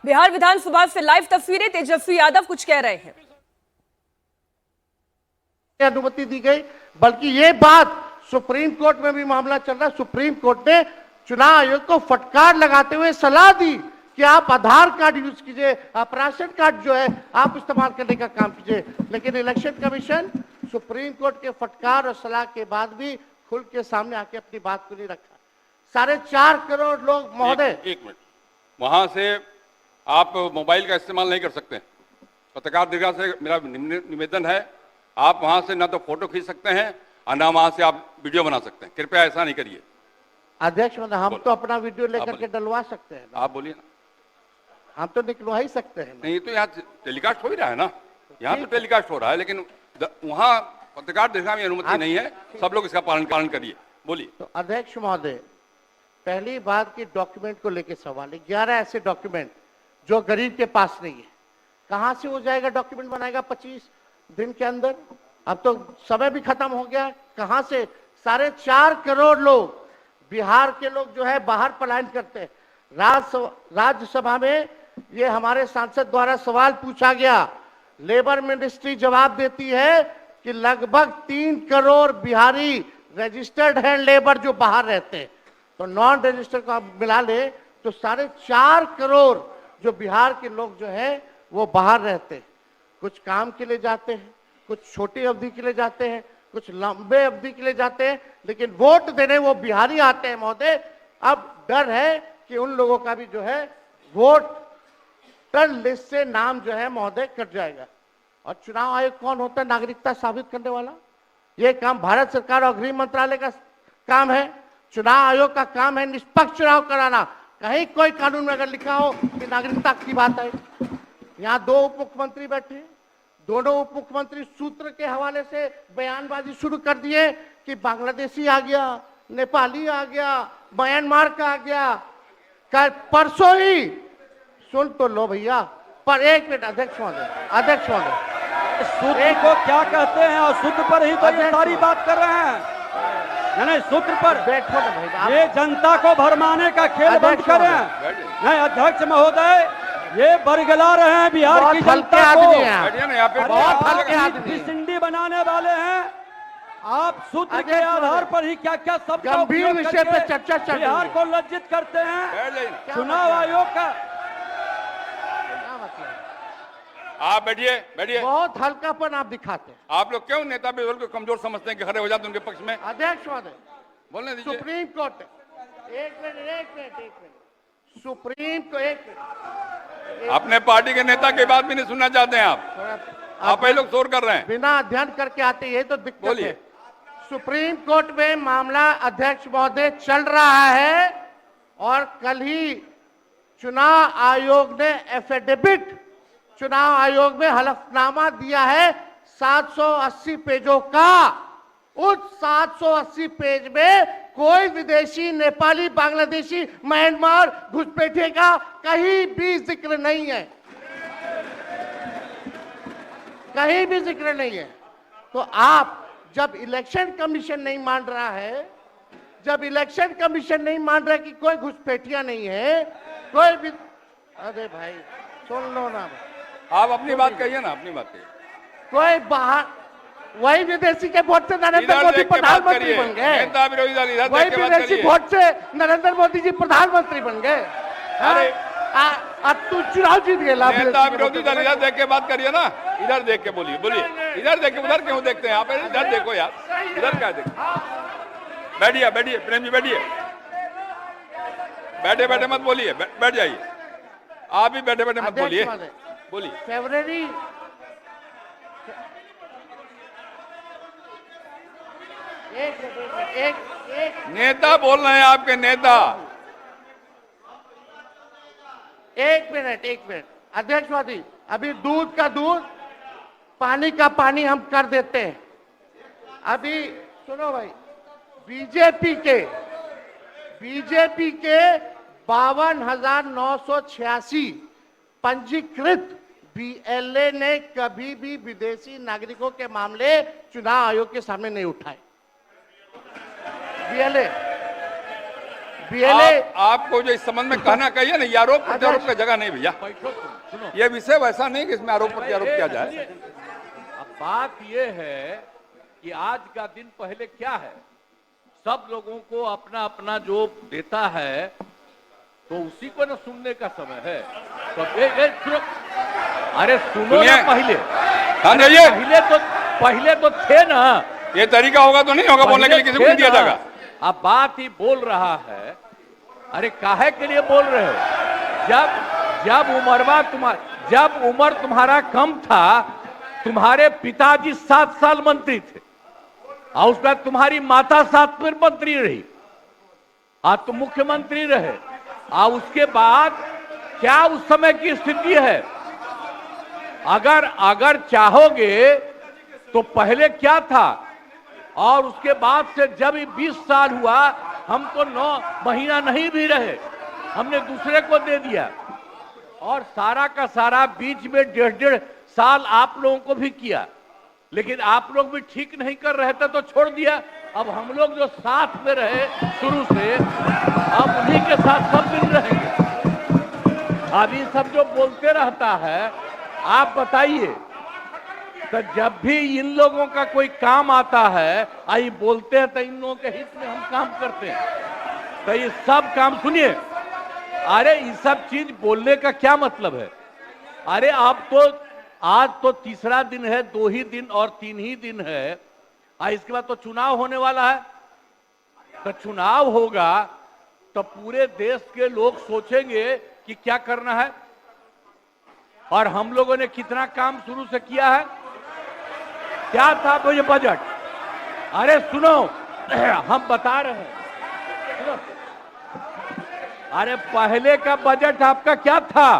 बिहार विधानसभा से लाइव तस्वीरें, तेजस्वी यादव कुछ कह रहे हैं। अनुमति दी गई, बल्कि ये बात सुप्रीम कोर्ट में भी मामला चल रहा है। सुप्रीम कोर्ट ने चुनाव आयोग को फटकार लगाते हुए सलाह दी कि आप आधार कार्ड यूज कीजिए, आप राशन कार्ड जो है आप इस्तेमाल करने का काम कीजिए। लेकिन इलेक्शन कमीशन सुप्रीम कोर्ट के फटकार और सलाह के बाद भी खुल के सामने आके अपनी बात को नहीं रखा। 4.5 करोड़ लोग महोदय, एक मिनट, वहां से आप मोबाइल का इस्तेमाल नहीं कर सकते। पत्रकार दीर्घा से मेरा निवेदन है, आप वहां से ना तो फोटो खींच सकते हैं और ना वहां से आप वीडियो बना सकते हैं। कृपया ऐसा नहीं करिए। अध्यक्ष महोदय, हम तो अपना वीडियो लेकर के डलवा सकते हैं। आप बोलिए ना। हम तो निकलवा ही सकते हैं। नहीं तो यहाँ टेलीकास्ट हो ही रहा है ना, यहाँ तो टेलीकास्ट हो रहा है, लेकिन वहाँ पत्रकार दीर्घा में अनुमति नहीं है। सब लोग इसका पालन करिए। बोलिए। तो अध्यक्ष महोदय, पहली बात की डॉक्यूमेंट को लेकर सवाल है। 11 ऐसे डॉक्यूमेंट जो गरीब के पास नहीं है, कहां से हो जाएगा? डॉक्यूमेंट बनाएगा 25 दिन के अंदर? अब तो समय भी खत्म हो गया। कहां से? 4.5 करोड़ लोग, बिहार के लोग जो है बाहर पलायन करते हैं। राज्यसभा में ये हमारे सांसद द्वारा सवाल पूछा गया। लेबर मिनिस्ट्री जवाब देती है कि लगभग 3 करोड़ बिहारी रजिस्टर्ड हैं लेबर जो बाहर रहते हैं। तो नॉन रजिस्टर्ड को आप मिला ले तो 4.5 करोड़ जो बिहार के लोग जो हैं वो बाहर रहते हैं। कुछ काम के लिए जाते हैं, कुछ छोटी अवधि के लिए जाते हैं, कुछ लंबे अवधि के लिए जाते हैं, लेकिन वोट देने वो बिहारी आते हैं महोदय। अब डर है कि उन लोगों का भी जो है वोटर लिस्ट से नाम जो है महोदय कट जाएगा। और चुनाव आयोग कौन होता है नागरिकता साबित करने वाला? ये काम भारत सरकार और गृह मंत्रालय का काम है। चुनाव आयोग का काम है निष्पक्ष चुनाव कराना। कहीं कोई कानून में अगर लिखा हो कि नागरिकता की बात है। यहाँ 2 उप मुख्यमंत्री बैठे, दोनों उप मुख्यमंत्री सूत्र के हवाले से बयानबाजी शुरू कर दिए कि बांग्लादेशी आ गया, नेपाली आ गया, म्यांमार का आ गया। कल परसों ही सुन तो लो भैया, पर एक मिनट अध्यक्ष महोदय, सूत्र को क्या कहते हैं और सूत्र पर ही तो ये सारी बात कर रहे हैं। नहीं, सूत्र पर बैठो ना भाई, ये जनता को भरमाने का खेल बंद करें। नहीं अध्यक्ष महोदय, ये बरगला रहे हैं बिहार की जनता को। बहुत हल्के आदमी सिंडी बनाने वाले हैं। आप सूत्र के आधार पर ही क्या क्या सब गंभीर विषय पे चर्चा चल रही है। बिहार को लज्जित करते हैं। चुनाव आयोग का आप बैठिए। बहुत हल्कापन आप दिखाते हैं। आप लोग क्यों नेता विरोध को कमजोर समझते हैं कि खड़े हो जाते हैं उनके पक्ष में? अध्यक्ष महोदय, बोलने दीजिए। सुप्रीम कोर्ट एक मिनट सुप्रीम को एक मिनट अपने पार्टी के नेता की बात भी नहीं सुनना चाहते हैं आप ही लोग शोर कर रहे हैं। बिना अध्ययन करके आते, ये तो दिक्कत है। बोलिए। सुप्रीम कोर्ट में मामला अध्यक्ष महोदय चल रहा है और कल ही चुनाव आयोग ने एफिडेविट, चुनाव आयोग में हलफनामा दिया है 780 पेजों का। उस 780 पेज में कोई विदेशी, नेपाली, बांग्लादेशी, म्यांमार, घुसपैठिए का कहीं भी जिक्र नहीं है, कहीं भी जिक्र नहीं है। तो आप जब इलेक्शन कमीशन नहीं मान रहा है, जब इलेक्शन कमीशन नहीं मान रहा है कि कोई घुसपैठिया नहीं है, कोई भी, अरे भाई सुन लो ना, आप अपनी बात कहिए ना, अपनी बात कहिए। कोई बाहर, वही विदेशी के वोट से नरेंद्र मोदी प्रधानमंत्री बन गए। वही विदेशी वोट से नरेंद्र मोदी जी प्रधानमंत्री बन गए। अरे अब तू चुनाव जीत गया। नेता विरोधी दल इधर देख के बात करिए ना, इधर देख के बोलिए। इधर देख के, उधर क्यों देखते हैं आप? इधर देखो यार, इधर क्या देखो। बैठिए प्रेम जी, बैठिए। बैठे मत बोलिए, बैठ जाइए। आप भी बैठे मत बोलिए। फरवरी एक नेता बोल रहे हैं, आपके नेता। एक मिनट अध्यक्ष महोदय, अभी दूध का दूध, पानी का पानी हम कर देते हैं। अभी सुनो भाई, बीजेपी के 52,986 पंजीकृत बीएलए ने कभी भी विदेशी नागरिकों के मामले चुनाव आयोग के सामने नहीं उठाए। बीएलए आपको जो इस संबंध में कहना कहिए ना, ये आरोप प्रत्यारोप का जगह नहीं भैया। ये विषय वैसा नहीं कि इसमें आरोप प्रत्यारोप किया जाए। अब बात यह है कि आज का दिन पहले क्या है, सब लोगों को अपना अपना जो देता है तो उसी को ना सुनने का समय है। तो सुनो, अरे सुनो ना पहले, पहले तो थे ना। ये तरीका होगा तो नहीं होगा बोलने के लिए, किसी को नहीं दिया जाएगा। अब बात ही बोल रहा है। अरे काहे के लिए बोल रहे हो? जब उम्र तुम्हारा कम था, तुम्हारे पिताजी 7 साल मंत्री थे और उसके बाद तुम्हारी माता 7 फिर मंत्री रही, आज तुम मुख्यमंत्री रहे। और उसके बाद क्या उस समय की स्थिति है? अगर चाहोगे तो पहले क्या था और उसके बाद से जब 20 साल हुआ, हम तो 9 महीना नहीं भी रहे, हमने दूसरे को दे दिया। और सारा का सारा बीच में 1.5 साल आप लोगों को भी किया, लेकिन आप लोग भी ठीक नहीं कर रहे थे तो छोड़ दिया। अब हम लोग जो साथ में रहे शुरू से, अब उन्हीं के साथ सब दिन रहेंगे। अभी सब जो बोलते रहता है, आप बताइए, तो जब भी इन लोगों का कोई काम आता है, आई बोलते हैं तो इन लोगों के हित में हम काम करते हैं। तो ये सब काम सुनिए, अरे ये सब चीज बोलने का क्या मतलब है? अरे आप तो आज तो तीसरा दिन है, 2 ही दिन और 3 ही दिन है, इसके बाद तो चुनाव होने वाला है। तो चुनाव होगा तो पूरे देश के लोग सोचेंगे कि क्या करना है, और हम लोगों ने कितना काम शुरू से किया है। क्या था वो ये बजट? अरे सुनो, हम बता रहे हैं, सुनो। अरे पहले का बजट आपका क्या था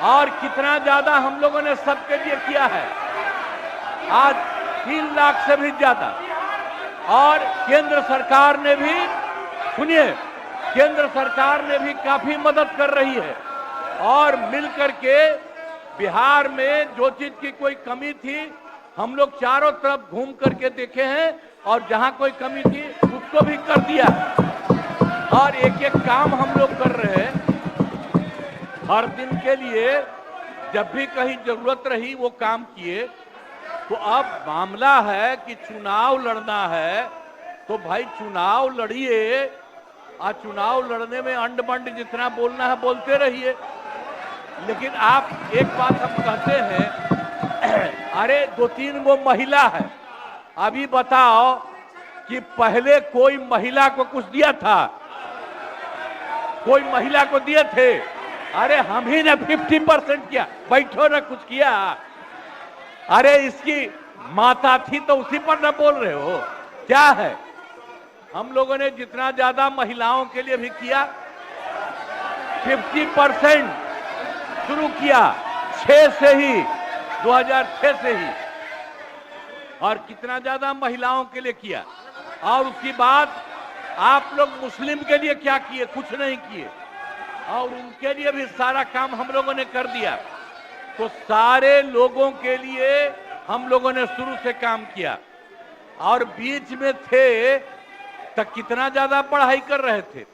और कितना ज्यादा हम लोगों ने सबके लिए किया है? आज 3 लाख से भी ज्यादा। और केंद्र सरकार ने भी, सुनिए, केंद्र सरकार ने भी काफी मदद कर रही है। और मिलकर के बिहार में जो चीज की कोई कमी थी, हम लोग चारों तरफ घूम करके देखे हैं, और जहां कोई कमी थी उसको भी कर दिया। और एक एक काम हम लोग कर रहे हैं हर दिन के लिए। जब भी कहीं जरूरत रही वो काम किए। तो अब मामला है कि चुनाव लड़ना है, तो भाई चुनाव लड़िए, और चुनाव लड़ने में अंड बंड जितना बोलना है बोलते रहिए। लेकिन आप एक बात हम कहते हैं, अरे 2-3 वो महिला है, अभी बताओ कि पहले कोई महिला को कुछ दिया था? कोई महिला को दिए थे? अरे हम ही ने 50% किया, बैठो ना कुछ किया। अरे इसकी माता थी तो उसी पर ना बोल रहे हो? क्या है, हम लोगों ने जितना ज्यादा महिलाओं के लिए भी किया, 50% शुरू किया 6 से ही, 2006 से ही। और कितना ज्यादा महिलाओं के लिए किया। और उसके बाद आप लोग मुस्लिम के लिए क्या किए? कुछ नहीं किए। और उनके लिए भी सारा काम हम लोगों ने कर दिया। तो सारे लोगों के लिए हम लोगों ने शुरू से काम किया। और बीच में थे तो कितना ज्यादा पढ़ाई कर रहे थे।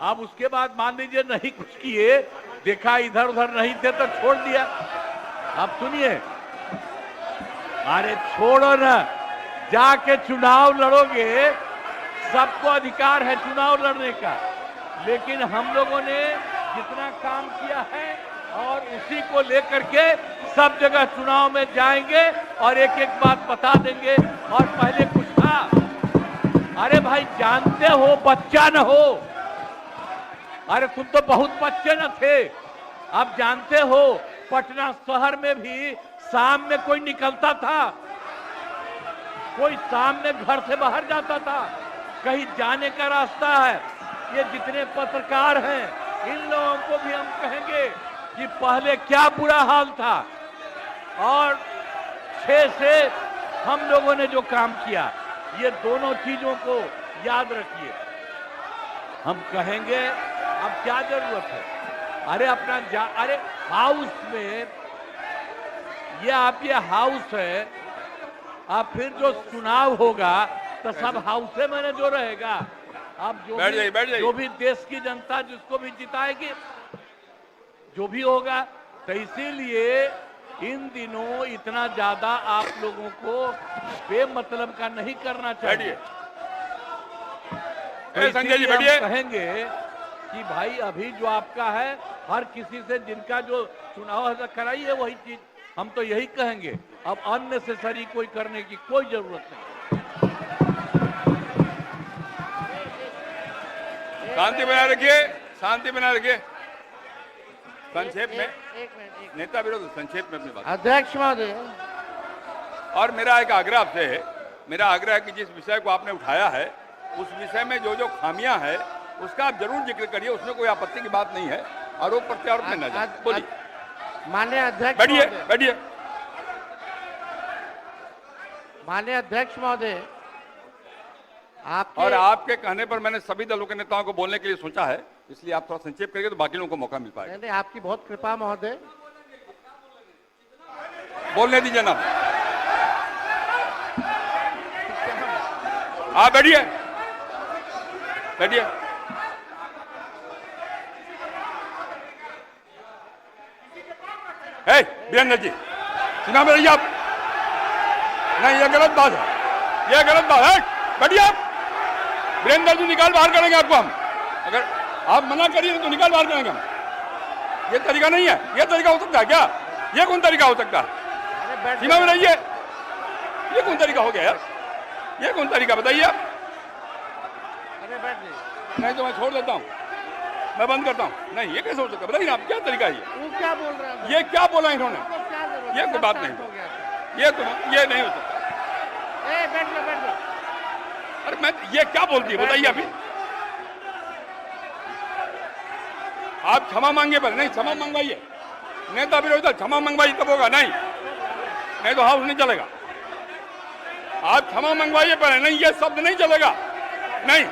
अब उसके बाद मान लीजिए नहीं कुछ किए, देखा इधर उधर नहीं थे तो छोड़ दिया। अब सुनिए, अरे छोड़ो ना, जाके चुनाव लड़ोगे, सबको अधिकार है चुनाव लड़ने का। लेकिन हम लोगों ने जितना काम किया है और उसी को लेकर के सब जगह चुनाव में जाएंगे और एक एक बात बता देंगे। और पहले कुछ था, अरे भाई जानते हो, बच्चा न हो, अरे तुम तो बहुत बच्चे न थे। अब जानते हो पटना शहर में भी शाम में कोई निकलता था, कोई शाम में घर से बाहर जाता था, कहीं जाने का रास्ता है। ये जितने पत्रकार हैं, इन लोगों को भी हम कहेंगे कि पहले क्या बुरा हाल था। और 6 से हम लोगों ने जो काम किया, ये दोनों चीजों को याद रखिए। हम कहेंगे अब क्या जरूरत है? अरे अपना अरे हाउस में, ये आप ये हाउस है, अब फिर जो चुनाव होगा तो सब हाउस में जो रहेगा, अब बैठ जाइए। जो भी देश की जनता जिसको भी जिताएगी, जो भी होगा, तो इसीलिए इन दिनों इतना ज्यादा आप लोगों को बेमतलब का नहीं करना चाहिए। तो संजय जी इसीलिए हम बैठिए। कहेंगे कि भाई अभी जो आपका है, हर किसी से जिनका जो चुनाव है कराइए वही चीज, हम तो यही कहेंगे। अब अननेसेसरी कोई करने की कोई जरूरत नहीं। शांति बनाए रखिए, शांति बनाए रखिए। संक्षेप में एक मिनट। नेता विरोध, संक्षेप में अपनी बात। अध्यक्ष महोदय, और मेरा एक आग्रह आपसे है, मेरा आग्रह है कि जिस विषय को आपने उठाया है उस विषय में जो जो खामियां है उसका आप जरूर जिक्र करिए, उसमें कोई आपत्ति की बात नहीं है। आरोप प्रत्यारोप में न जाए। बोलिए। माननीय अध्यक्ष बैठिए महोदय, बैठिए। माननीय अध्यक्ष महोदय, और आपके कहने पर मैंने सभी दलों के नेताओं को बोलने के लिए सोचा है, इसलिए आप थोड़ा संक्षेप करिए तो बाकी लोगों को मौका मिल पाएगा। नहीं, आपकी बहुत कृपा महोदय। बोलने दीजिए ना। आप बैठिए बैठिए। वीरेंद्र जी सुना मेरी आप? नहीं, ये गलत बात है, ये गलत बात है। बैठिए आप। वीरेंद्र जी निकाल बाहर करेंगे आपको हम, अगर आप मना करिए तो निकाल बाहर करेंगे हम। ये तरीका नहीं है, ये तरीका हो सकता है क्या? ये कौन तरीका हो सकता है? सीमा में रहिए। ये कौन तरीका हो गया यार? ये कौन तरीका बताइए आप? अरे बैठ जाइए। नहीं तो मैं छोड़ देता हूँ, मैं बंद करता हूँ। नहीं, ये कैसे हो सकता है? बताइए ना आप, क्या तरीका है ये? वो क्या बोल रहे हैं? ये क्या बोला इन्होंने? क्या जरूरत? ये कोई बात नहीं। हो गया। ये नहीं हो सकता। बैठ जाओ। अरे मैं, ये क्या बोलती है बताइए अभी? आप क्षमा मांगे पर नहीं, क्षमा मंगवाइए। नेता विरोधी दल क्षमा मंगवाइए तब होगा, नहीं तो हाउस नहीं चलेगा। आप क्षमा मंगवाइए पर नहीं, ये शब्द नहीं चलेगा। नहीं,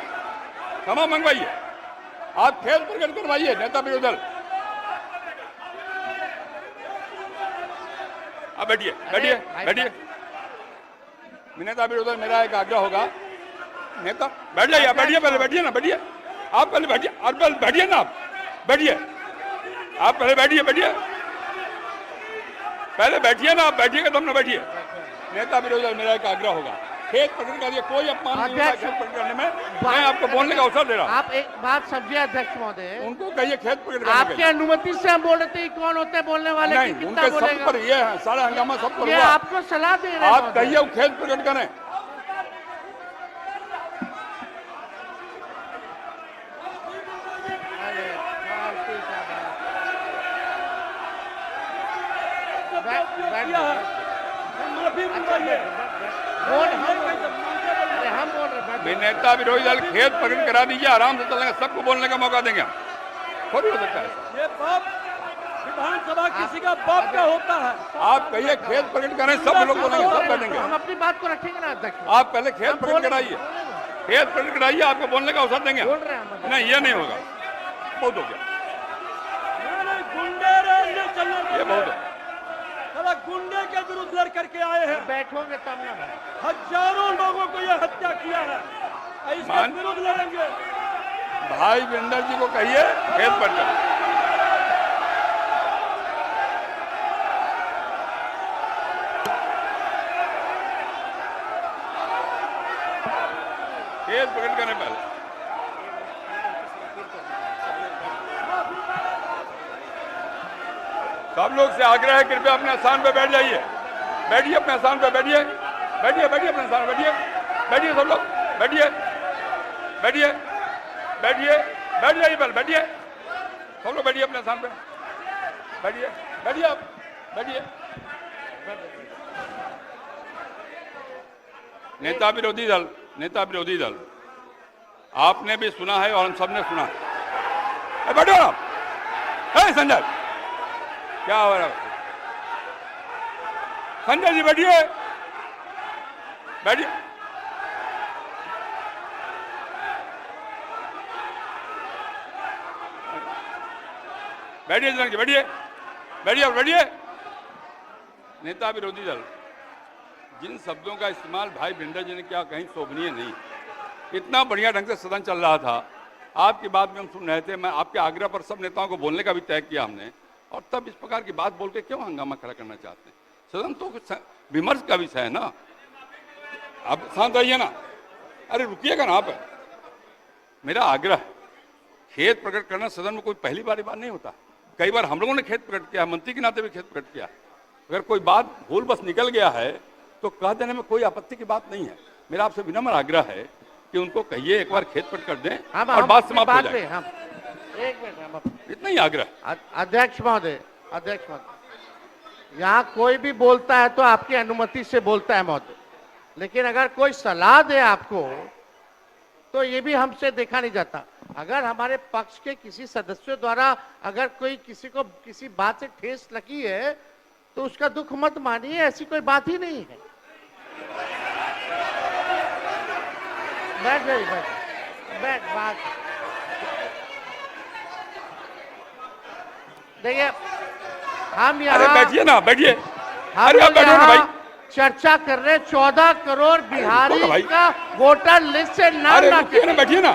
क्षमा मंगवाइए। आप खेल प्रकट करवाइए नेता विरोधी दल। आप बैठिए बैठिए बैठिए। नेता विरोधी दल, मेरा एक आग्रह होगा, नेता बैठ जाइए, आप बैठिए, पहले बैठिए ना, बैठिए आप, पहले बैठिए, और पहले बैठिए ना, आप बैठिए, आप पहले बैठिए पहले बैठिए ना, आप बैठिएगा तब ना बैठिए। नेता विरोधी दल, मेरा एक आग्रह होगा, खेत प्रकट करिए, कोई अपमान नहीं होगा खेत प्रकट करने में। मैं आपको बोलने का अवसर दे रहा हूँ। आप एक बात समझिए अध्यक्ष महोदय, उनको कहिए खेत प्रकट करने आपकी अनुमति से हम बोल रहे थे, कौन होते हैं बोलने वाले? नहीं, उनके सब पर ये है, सारा हंगामा सब पर ये हुआ। आपको सलाह दे रहे हैं। आप कहिए वो खेत प्रकट करें। हम बोल रहे हैं। नेता विरोधी दल खेत प्रकट करा दीजिए, आराम से चलेंगे, सबको बोलने का मौका देंगे हम। थोड़ी हो सकता है ये बाप विधानसभा किसी का बाप का होता है। आप कहिए खेत प्रकट करें, सब लोग बोलेंगे, सब बैठेंगे। हम अपनी बात को रखेंगे ना अध्यक्ष। आप पहले खेत प्रकट कराइए, खेत प्रकट कराइए, आपको बोलने का अवसर देंगे। बोल रहे हैं। नहीं, ये नहीं होगा, बहुत हो गया, गुंडे ये बहुत है। गुंडे के विरुद्ध लड़ करके आए हैं। बैठोगे तब ना भाई। हजारों लोगों को यह हत्या किया है, इसके विरुद्ध लड़ेंगे। भाई वीरेंद्र जी को कहिए खेत प्रकट करें। खेत प्रकट करने पहले सब लोग से आग्रह है, कृपया अपने स्थान पर बैठ जाइए। बैठिए अपने स्थान पर, बैठिए बैठिए बैठिए अपने स्थान पर बैठिए। बैठिए सब लोग, बैठिए बैठिए बैठिए, बैठ जाइए पहले, बैठिए सब लोग, बैठिए अपने स्थान पे, बैठिए बैठिए आप, बैठिए। नेता विरोधी दल, नेता विरोधी दल, आपने भी सुना है और हम सबने सुना है। बैठो आप। संजय क्या हो रहा है? संजय जी बैठिए बैठिए। बैठिए जनक जी, बैठिए बैठिए बैठिए। नेता विरोधी दल, जिन शब्दों का इस्तेमाल भाई भिंडर जी ने किया कहीं शोभनीय नहीं। इतना बढ़िया ढंग से सदन चल रहा था, आपकी बात में हम सुन रहे थे। मैं आपके आग्रह पर सब नेताओं को बोलने का भी तय किया हमने, और तब इस प्रकार की बात बोल के क्यों हंगामा खड़ा करना चाहते हैं? सदन तो विमर्श का विषय है ना। आप शांत रहिए ना, अरे रुकिएगा ना आप। मेरा आग्रह है, खेद प्रकट करना सदन में कोई पहली बार नहीं होता। कई बार हम लोगों ने खेद प्रकट किया, मंत्री के नाते भी खेद प्रकट किया। अगर कोई बात भूल बस निकल गया है तो कह देने में कोई आपत्ति की बात नहीं है। मेरा आपसे विनम्र आग्रह है कि उनको कहिए एक बार खेद प्रकट कर दें और बात समाप्त हो जाए। एक मिनट, इतना ही आग्रह। अध्यक्ष महोदय, यहाँ कोई भी बोलता है तो आपकी अनुमति से बोलता है महोदय, लेकिन अगर कोई सलाह दे आपको तो ये भी हमसे देखा नहीं जाता। अगर हमारे पक्ष के किसी सदस्यों द्वारा अगर कोई किसी को किसी बात से ठेस लगी है तो उसका दुख मत मानिए, ऐसी कोई बात ही नहीं है। बैठ बात देखिए, हम यहाँ बैठिए ना, बैठिए। हम अरे आप बैठो ना भाई। चर्चा कर रहे 14 करोड़ बिहारी का वोटर लिस्ट से नाम अरे ना रुकिए ना, बैठिए ना।